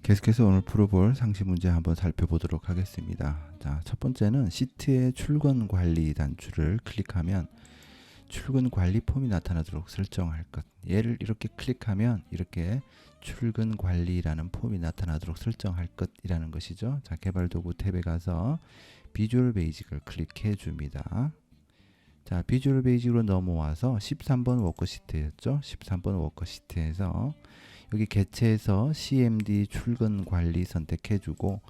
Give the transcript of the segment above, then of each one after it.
계속해서 오늘 풀어볼 상시 문제 한번 살펴보도록 하겠습니다. 자, 첫 번째는 시트의 출근 관리 단추를 클릭하면 출근 관리 폼이 나타나도록 설정할 것. 얘를 이렇게 클릭하면 이렇게 출근 관리라는 폼이 나타나도록 설정할 것이라는 것이죠. 자, 개발 도구 탭에 가서 비주얼 베이직을 클릭해 줍니다. 자, 비주얼 베이직으로 넘어와서 13번 워크시트였죠. 13번 워크시트에서 여기 개체에서 CMD 출근 관리 선택해 주고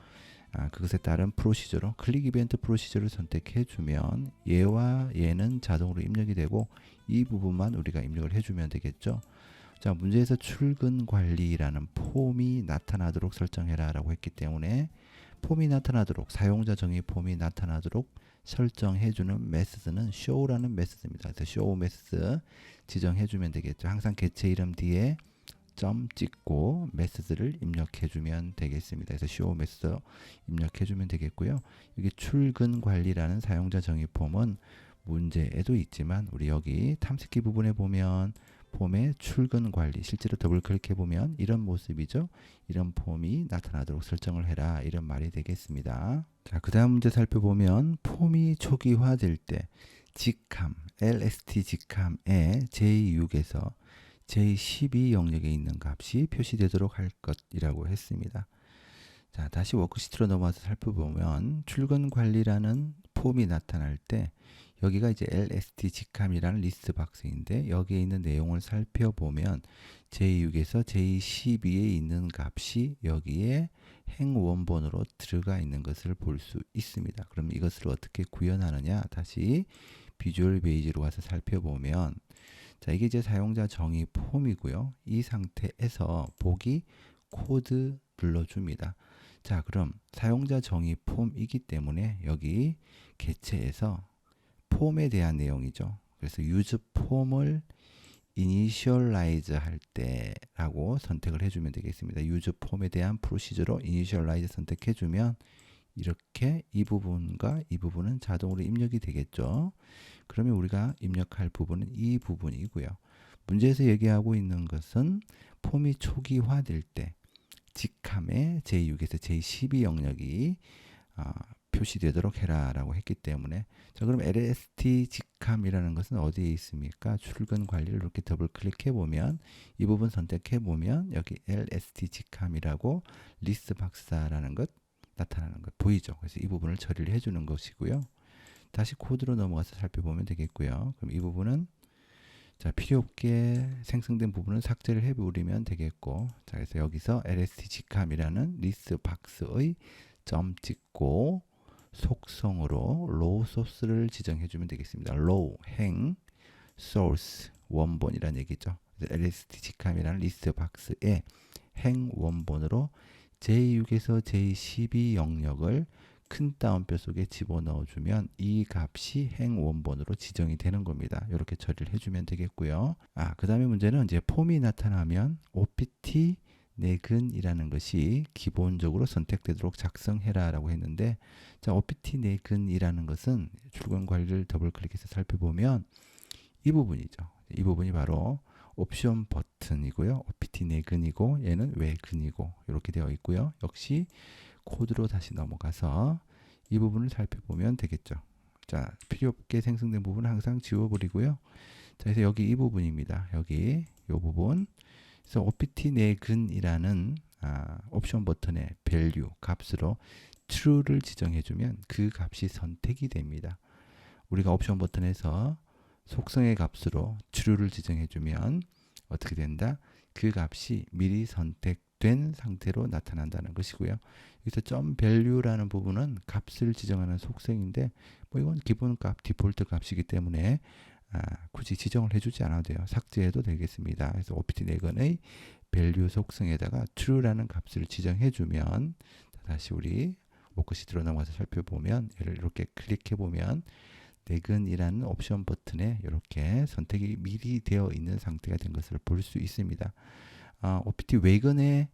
그것에 따른 프로시저로 클릭 이벤트 프로시저를 선택해 주면 얘와 얘는 자동으로 입력이 되고 이 부분만 우리가 입력을 해주면 되겠죠. 자, 문제에서 출근 관리라는 폼이 나타나도록 설정해라 라고 했기 때문에 폼이 나타나도록 사용자 정의 폼이 나타나도록 설정해주는 메시드는 show라는 메시드입니다. 그래서 show 메시드 지정해주면 되겠죠. 항상 개체 이름 뒤에 점 찍고 메시지를 입력해주면 되겠습니다. 그래서 show 메시지 입력해주면 되겠고요. 여기 출근 관리라는 사용자 정의 폼은 문제에도 있지만 우리 여기 탐색기 부분에 보면 폼의 출근 관리 실제로 더블 클릭해 보면 이런 모습이죠. 이런 폼이 나타나도록 설정을 해라 이런 말이 되겠습니다. 자, 그 다음 문제 살펴보면 폼이 초기화될 때 직함 LST 직함의 j6에서 j12 영역에 있는 값이 표시되도록 할 것이라고 했습니다. 자, 다시 워크시트로 넘어와서 살펴보면 출근 관리라는 폼이 나타날 때 여기가 이제 LST 직함이라는 리스트 박스인데 여기에 있는 내용을 살펴보면 j6에서 j12에 있는 값이 여기에 행원본으로 들어가 있는 것을 볼 수 있습니다. 그럼 이것을 어떻게 구현하느냐? 다시 비주얼 베이직으로 와서 살펴보면 자, 이게 이제 사용자 정의 폼이고요. 이 상태에서 보기 코드 눌러줍니다. 자, 그럼 사용자 정의 폼이기 때문에 여기 개체에서 폼에 대한 내용이죠. 그래서 use 폼을 initialize 할 때라고 선택을 해주면 되겠습니다. use 폼에 대한 프로시저로 initialize 선택해주면 이렇게 이 부분과 이 부분은 자동으로 입력이 되겠죠. 그러면 우리가 입력할 부분은 이 부분이고요. 문제에서 얘기하고 있는 것은 폼이 초기화될 때 직함의 j6에서 j12 영역이 표시되도록 해라 라고 했기 때문에 자, 그럼 LST 직함이라는 것은 어디에 있습니까? 출근 관리를 이렇게 더블 클릭해 보면 이 부분 선택해 보면 여기 LST 직함이라고 리스트 박스라는 것 나타나는 것 보이죠? 그래서 이 부분을 처리를 해주는 것이고요. 다시 코드로 넘어가서 살펴보면 되겠고요. 그럼 이 부분은 자, 필요 없게 생성된 부분은 삭제를 해버리면 되겠고 자, 그래서 여기서 LST 직함이라는 리스트 박스의 점 찍고 속성으로 로우 소스를 지정해주면 되겠습니다. 로우 행 소스 원본이라는 얘기죠. LST 직함이라는 리스트 박스에 행 원본으로 j6에서 j12 영역을 큰 따옴표 속에 집어넣어주면 이 값이 행 원본으로 지정이 되는 겁니다. 이렇게 처리를 해주면 되겠고요. 그 다음에 문제는 이제 폼이 나타나면 OPT 내근이라는 것이 기본적으로 선택되도록 작성해라 라고 했는데 자, OPT 내근이라는 것은 출근 관리를 더블 클릭해서 살펴보면 이 부분이죠. 이 부분이 바로 옵션 버튼이고요. OPT 내근이고 얘는 외근이고 이렇게 되어 있고요. 역시 코드로 다시 넘어가서 이 부분을 살펴보면 되겠죠. 자, 필요 없게 생성된 부분은 항상 지워버리고요. 자, 그래서 여기 이 부분입니다. 여기 이 부분. 그래서 OPT 내근이라는 옵션 버튼의 value 값으로 true를 지정해주면 그 값이 선택이 됩니다. 우리가 옵션 버튼에서 속성의 값으로 true를 지정해주면 어떻게 된다? 그 값이 미리 선택된 상태로 나타난다는 것이고요. 여기서 .value라는 부분은 값을 지정하는 속성인데 뭐 이건 기본 값, 디폴트 값이기 때문에 굳이 지정을 해주지 않아도 돼요. 삭제해도 되겠습니다. 그래서 OPT 내건의 value 속성에다가 true라는 값을 지정해주면 다시 우리 워크시트로 넘어가서 살펴보면 얘를 이렇게 클릭해보면 내근이라는 옵션 버튼에 이렇게 선택이 미리 되어 있는 상태가 된 것을 볼 수 있습니다. OPT 외근의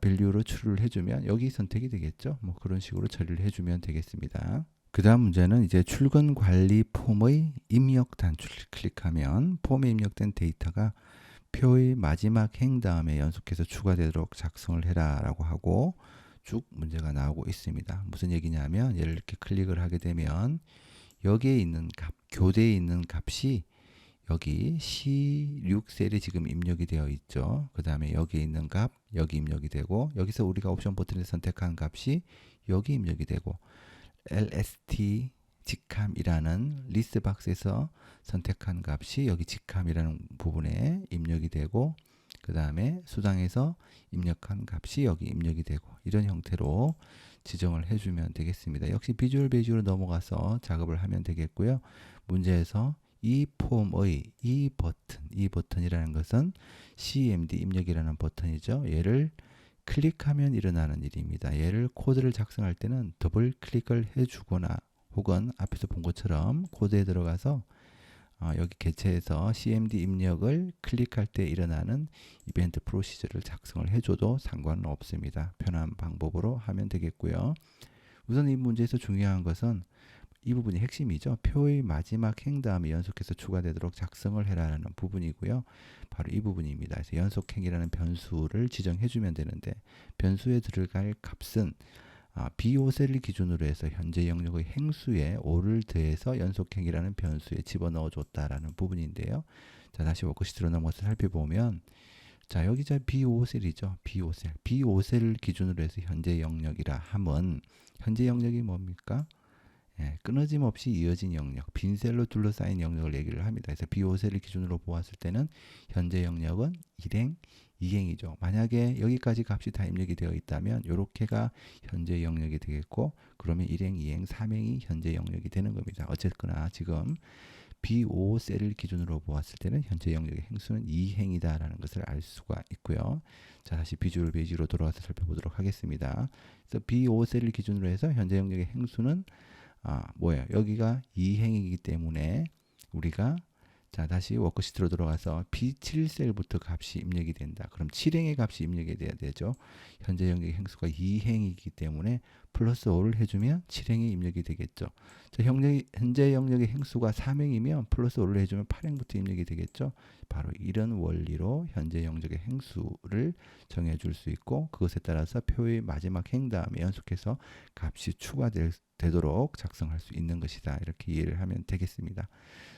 value로 true를 해주면 여기 선택이 되겠죠. 뭐 그런 식으로 처리를 해주면 되겠습니다. 그 다음 문제는 이제 출근 관리 폼의 입력 단추를 클릭하면 폼에 입력된 데이터가 표의 마지막 행 다음에 연속해서 추가되도록 작성을 해라 라고 하고 쭉 문제가 나오고 있습니다. 무슨 얘기냐면 얘를 이렇게 클릭을 하게 되면 여기에 있는 값, 교대에 있는 값이 여기 C6셀에 지금 입력이 되어 있죠. 그 다음에 여기에 있는 값 여기 입력이 되고 여기서 우리가 옵션 버튼에서 선택한 값이 여기 입력이 되고 LST 직함이라는 리스트 박스에서 선택한 값이 여기 직함이라는 부분에 입력이 되고 그 다음에 수당에서 입력한 값이 여기 입력이 되고 이런 형태로 지정을 해주면 되겠습니다. 역시 비주얼 베이직으로 넘어가서 작업을 하면 되겠고요. 문제에서 이 폼의 이 버튼이라는 것은 CMD 입력이라는 버튼이죠. 얘를 클릭하면 일어나는 일입니다. 얘를 코드를 작성할 때는 더블 클릭을 해주거나 혹은 앞에서 본 것처럼 코드에 들어가서 여기 개체에서 CMD 입력을 클릭할 때 일어나는 이벤트 프로시저를 작성을 해줘도 상관은 없습니다. 편한 방법으로 하면 되겠고요. 우선 이 문제에서 중요한 것은 이 부분이 핵심이죠. 표의 마지막 행 다음에 연속해서 추가되도록 작성을 해라라는 부분이고요. 바로 이 부분입니다. 그래서 연속행이라는 변수를 지정해주면 되는데 변수에 들어갈 값은 B5셀을 기준으로 해서 현재 영역의 행수에 5를 더해서 연속행이라는 변수에 집어넣어 줬다라는 부분인데요. 자, 다시 워크시트로 넘어가서 살펴보면 자, 여기 B5셀이죠. B5셀. B5셀을 기준으로 해서 현재 영역이라 함은 현재 영역이 뭡니까? 끊어짐 없이 이어진 영역, 빈 셀로 둘러싸인 영역을 얘기를 합니다. 그래서 B5셀을 기준으로 보았을 때는 현재 영역은 1행, 2행이죠. 만약에 여기까지 값이 다 입력이 되어 있다면 이렇게가 현재 영역이 되겠고 그러면 1행, 2행, 3행이 현재 영역이 되는 겁니다. 어쨌거나 지금 B5셀을 기준으로 보았을 때는 현재 영역의 행수는 2행이다라는 것을 알 수가 있고요. 자, 다시 비주얼 베이직으로 돌아와서 살펴보도록 하겠습니다. 그래서 B5셀을 기준으로 해서 현재 영역의 행수는 뭐예요? 여기가 2행이기 때문에 우리가 자, 다시 워크시트로 들어가서 B7셀부터 값이 입력이 된다. 그럼 7행의 값이 입력이 돼야 되죠. 현재 영역의 행수가 2행이기 때문에 플러스 5를 해주면 7행이 입력이 되겠죠. 자, 현재 영역의 행수가 3행이면 플러스 5를 해주면 8행부터 입력이 되겠죠. 바로 이런 원리로 현재 영역의 행수를 정해줄 수 있고 그것에 따라서 표의 마지막 행 다음에 연속해서 값이 추가되도록 작성할 수 있는 것이다. 이렇게 이해를 하면 되겠습니다.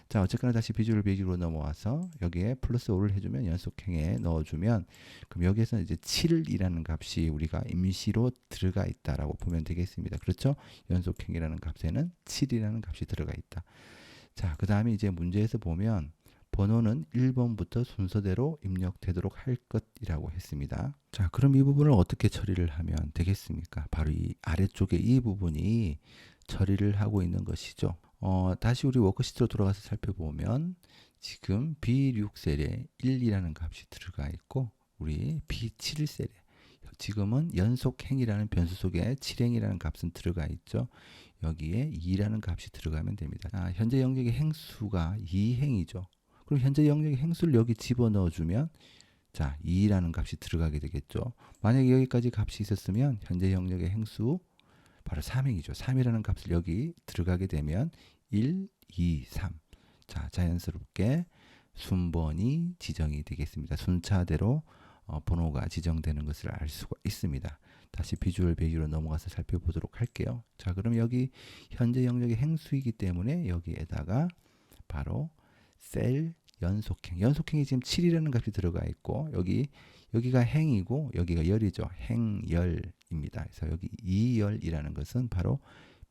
자, 어쨌거나 다시 비주얼 베이직으로 넘어와서 여기에 플러스 5를 해주면 연속행에 넣어주면 그럼 여기에서 이제 7이라는 값이 우리가 임시로 들어가 있다라고 보면 되겠습니다. 그렇죠? 연속행이라는 값에는 7이라는 값이 들어가 있다. 자, 그 다음에 이제 문제에서 보면 번호는 1번부터 순서대로 입력되도록 할 것이라고 했습니다. 자, 그럼 이 부분을 어떻게 처리를 하면 되겠습니까? 바로 이 아래쪽에 이 부분이 처리를 하고 있는 것이죠. 다시 우리 워크시트로 돌아가서 살펴보면 지금 B6셀에 1이라는 값이 들어가 있고 우리 B7셀에 지금은 연속행이라는 변수 속에 7행이라는 값은 들어가 있죠. 여기에 2라는 값이 들어가면 됩니다. 현재 영역의 행수가 2행이죠. 그럼 현재 영역의 행수를 여기 집어넣어 주면 자, 2라는 값이 들어가게 되겠죠. 만약에 여기까지 값이 있었으면 현재 영역의 행수 바로 3행이죠. 3이라는 값을 여기 들어가게 되면 1, 2, 3. 자, 자연스럽게 순번이 지정이 되겠습니다. 순차대로 번호가 지정되는 것을 알 수가 있습니다. 다시 비주얼 베이직으로 넘어가서 살펴보도록 할게요. 자, 그럼 여기 현재 영역의 행수이기 때문에 여기에다가 바로 셀 연속행. 연속행이 지금 7이라는 값이 들어가 있고 여기가 행이고 여기가 열이죠. 행열입니다. 그래서 여기 2열이라는 것은 바로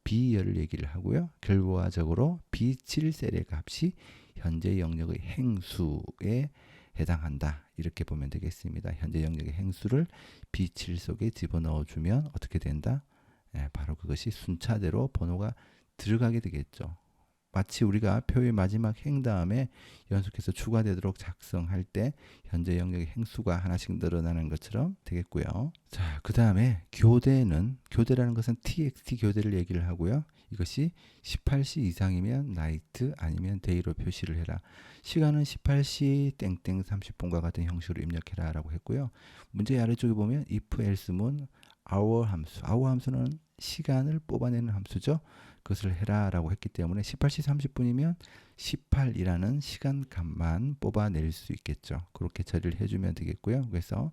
B열을 얘기를 하고요. 결과적으로 B7셀의 값이 현재 영역의 행수에 해당한다. 이렇게 보면 되겠습니다. 현재 영역의 행수를 B7 속에 집어넣어 주면 어떻게 된다? 바로 그것이 순차대로 번호가 들어가게 되겠죠. 마치 우리가 표의 마지막 행 다음에 연속해서 추가되도록 작성할 때 현재 영역의 행수가 하나씩 늘어나는 것처럼 되겠고요. 자, 그 다음에 교대라는 것은 txt 교대를 얘기를 하고요. 이것이 18시 이상이면 나이트 아니면 데이로 표시를 해라. 시간은 18시 땡땡 30분과 같은 형식으로 입력해라 라고 했고요. 문제의 아래쪽에 보면 if else문 hour 함수는 시간을 뽑아내는 함수죠. 그것을 해라라고 했기 때문에 18시 30분이면 18이라는 시간 값만 뽑아낼 수 있겠죠. 그렇게 처리를 해주면 되겠고요. 그래서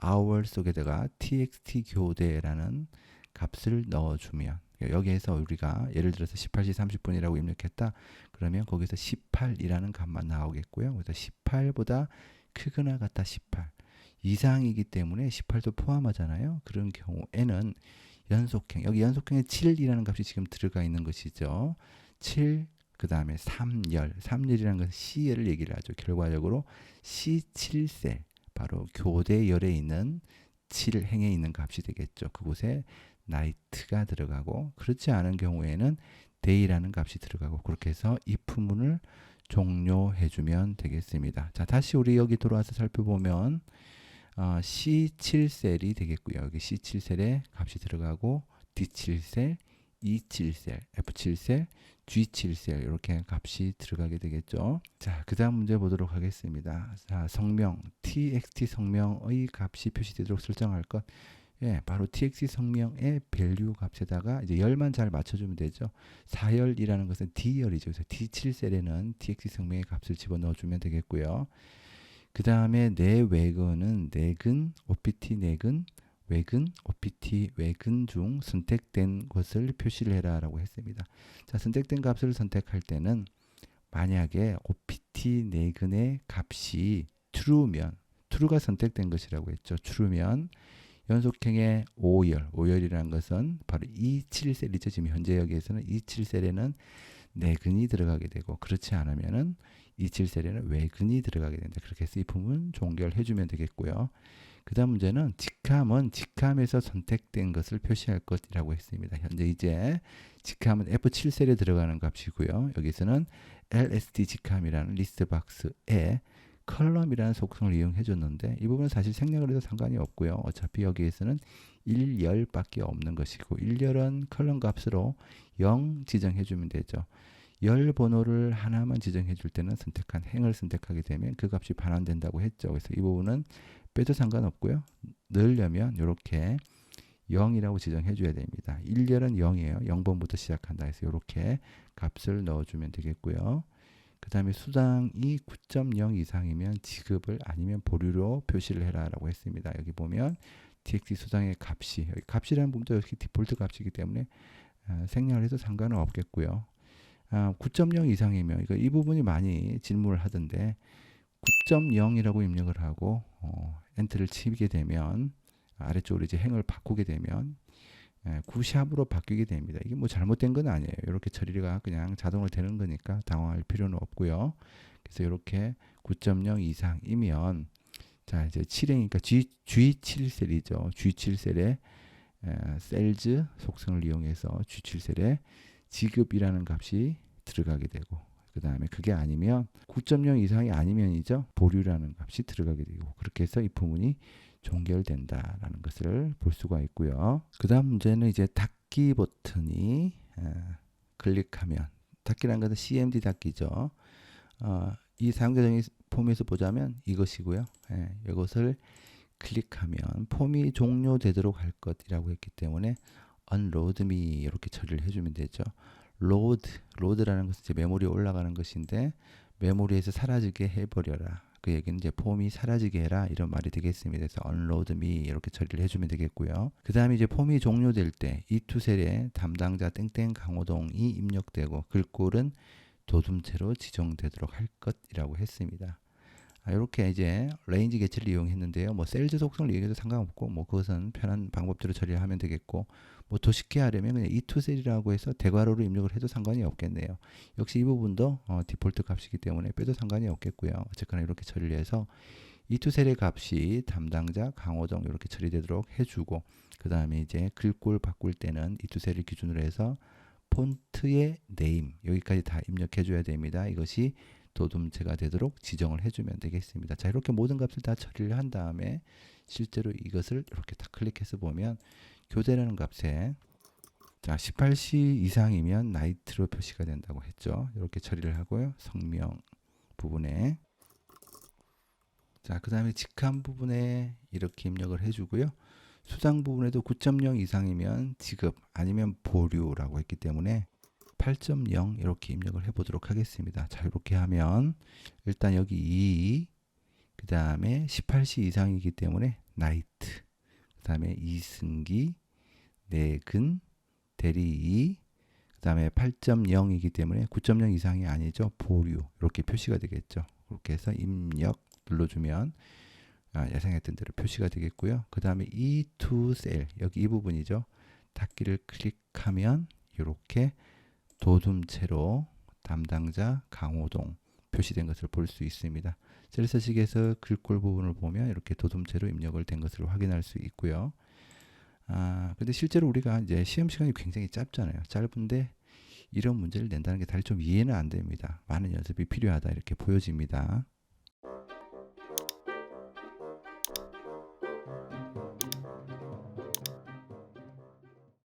hour 속에다가 txt 교대라는 값을 넣어주면, 여기에서 우리가 예를 들어서 18시 30분이라고 입력했다. 그러면 거기서 18이라는 값만 나오겠고요. 그래서 18보다 크거나 같다 18 이상이기 때문에 18도 포함하잖아요. 그런 경우에는 연속형, 여기 연속형에 7이라는 값이 지금 들어가 있는 것이죠. 7, 그 다음에 3열, 3열이라는 것은 C열을 얘기를 하죠. 결과적으로 C7셀, 바로 교대열에 있는 7행에 있는 값이 되겠죠. 그곳에 night가 들어가고, 그렇지 않은 경우에는 day라는 값이 들어가고, 그렇게 해서 if문을 종료해주면 되겠습니다. 자, 다시 우리 여기 돌아와서 살펴보면 C7셀이 되겠고요. 여기 C7셀에 값이 들어가고 D7셀, E7셀, F7셀, G7셀 이렇게 값이 들어가게 되겠죠. 자, 그 다음 문제 보도록 하겠습니다. 자, 성명, txt 성명의 값이 표시되도록 설정할 것. 예, 바로 txt 성명의 value 값에다가 이제 열만 잘 맞춰주면 되죠. 4열이라는 것은 D열이죠. 그래서 D7셀에는 txt 성명의 값을 집어넣어주면 되겠고요. 그 다음에 내외근은 내근, OPT 내근, 외근, OPT 외근 중 선택된 것을 표시를 해라 라고 했습니다. 자, 선택된 값을 선택할 때는 만약에 OPT 내근의 값이 true면, true가 선택된 것이라고 했죠. true면 연속형의 5열, 5열이라는 것은 바로 E7셀이죠. 지금 현재 여기에서는 E7셀에는 내근이 들어가게 되고, 그렇지 않으면은 E7셀에는 외근이 들어가게 된다. 그렇게 해서 이 부분 종결해주면 되겠고요. 그 다음 문제는 직함은 직함에서 선택된 것을 표시할 것이라고 했습니다. 현재 이제 직함은 F7셀에 들어가는 값이고요. 여기서는 LSD 직함이라는 리스트 박스에 컬럼이라는 속성을 이용해 줬는데, 이 부분은 사실 생략을 해도 상관이 없고요. 어차피 여기에서는 1열밖에 없는 것이고, 1열은 컬럼 값으로 0 지정해 주면 되죠. 열 번호를 하나만 지정해 줄 때는 선택한 행을 선택하게 되면 그 값이 반환된다고 했죠. 그래서 이 부분은 빼도 상관없고요. 넣으려면 이렇게 0이라고 지정해 줘야 됩니다. 1열은 0이에요. 0번부터 시작한다 해서 이렇게 값을 넣어주면 되겠고요. 그 다음에 수당이 9.0 이상이면 지급을 아니면 보류로 표시를 해라 라고 했습니다. 여기 보면 txt 수당의 값이, 여기 값이라는 부분도 이렇게 디폴트 값이기 때문에 생략을 해도 상관은 없겠고요. 9.0 이상이면 이 부분이 많이 질문을 하던데, 9.0이라고 입력을 하고 엔터를 치게 되면 아래쪽으로 이제 행을 바꾸게 되면 9샵으로 바뀌게 됩니다. 이게 뭐 잘못된 건 아니에요. 이렇게 처리가 그냥 자동으로 되는 거니까 당황할 필요는 없고요. 그래서 이렇게 9.0 이상이면, 자, 이제 7행이니까 G7셀이죠. G7셀에 셀즈 속성을 이용해서 G7셀에 지급이라는 값이 들어가게 되고, 그 다음에 그게 아니면 9.0 이상이 아니면이죠. 보류라는 값이 들어가게 되고, 그렇게 해서 이 부분이 종결된다라는 것을 볼 수가 있고요. 그 다음 문제는 이제 닫기 버튼이 클릭하면, 닫기라는 것은 CMD 닫기죠. 이 사용자 정의 폼에서 보자면 이것이고요. 이것을 클릭하면 폼이 종료되도록 할 것이라고 했기 때문에 unload me 이렇게 처리를 해주면 되죠. load라는 것은 이제 메모리에 올라가는 것인데, 메모리에서 사라지게 해버려라. 그 얘기는 이제 폼이 사라지게 해라 이런 말이 되겠습니다. 그래서 unload me 이렇게 처리를 해주면 되겠고요. 그 다음에 이제 폼이 종료될 때 이 투셀에 담당자 땡땡 강호동이 입력되고 글꼴은 도둠체로 지정되도록 할 것이라고 했습니다. 이렇게 이제 레인지 개체를 이용했는데요. 뭐 셀즈 속성을 이용해도 상관없고, 뭐 그것은 편한 방법대로 처리하면 되겠고, 뭐 더 쉽게 하려면 그냥 이투셀이라고 해서 대괄호로 입력을 해도 상관이 없겠네요. 역시 이 부분도 디폴트 값이기 때문에 빼도 상관이 없겠고요. 어쨌거나 이렇게 처리를 해서 이투셀의 값이 담당자 강호동 이렇게 처리되도록 해주고, 그 다음에 이제 글꼴 바꿀 때는 이투셀을 기준으로 해서 폰트의 네임 여기까지 다 입력해 줘야 됩니다. 이것이 도둠체가 되도록 지정을 해주면 되겠습니다. 자, 이렇게 모든 값을 다 처리를 한 다음에 실제로 이것을 이렇게 딱 클릭해서 보면 교대라는 값에, 자, 18시 이상이면 night로 표시가 된다고 했죠. 이렇게 처리를 하고요. 성명 부분에, 자, 그 다음에 직함 부분에 이렇게 입력을 해주고요. 수상 부분에도 9.0 이상이면 지급 아니면 보류라고 했기 때문에 8.0 이렇게 입력을 해 보도록 하겠습니다. 자, 이렇게 하면 일단 여기 2, 그 다음에 18시 이상이기 때문에 나이트, 그 다음에 이승기, 내근, 대리 2, 그 다음에 8.0이기 때문에 9.0 이상이 아니죠. 보류 이렇게 표시가 되겠죠. 그렇게 해서 입력 눌러주면 예상했던 대로 표시가 되겠고요. 그 다음에 E2셀 여기 이 부분이죠. 닫기를 클릭하면 이렇게 도둠체로 담당자 강호동 표시된 것을 볼 수 있습니다. 셀 서식에서 글꼴 부분을 보면 이렇게 도둠체로 입력을 된 것을 확인할 수 있고요. 근데 실제로 우리가 이제 시험 시간이 굉장히 짧잖아요. 짧은데 이런 문제를 낸다는 게 사실 좀 이해는 안 됩니다. 많은 연습이 필요하다 이렇게 보여집니다.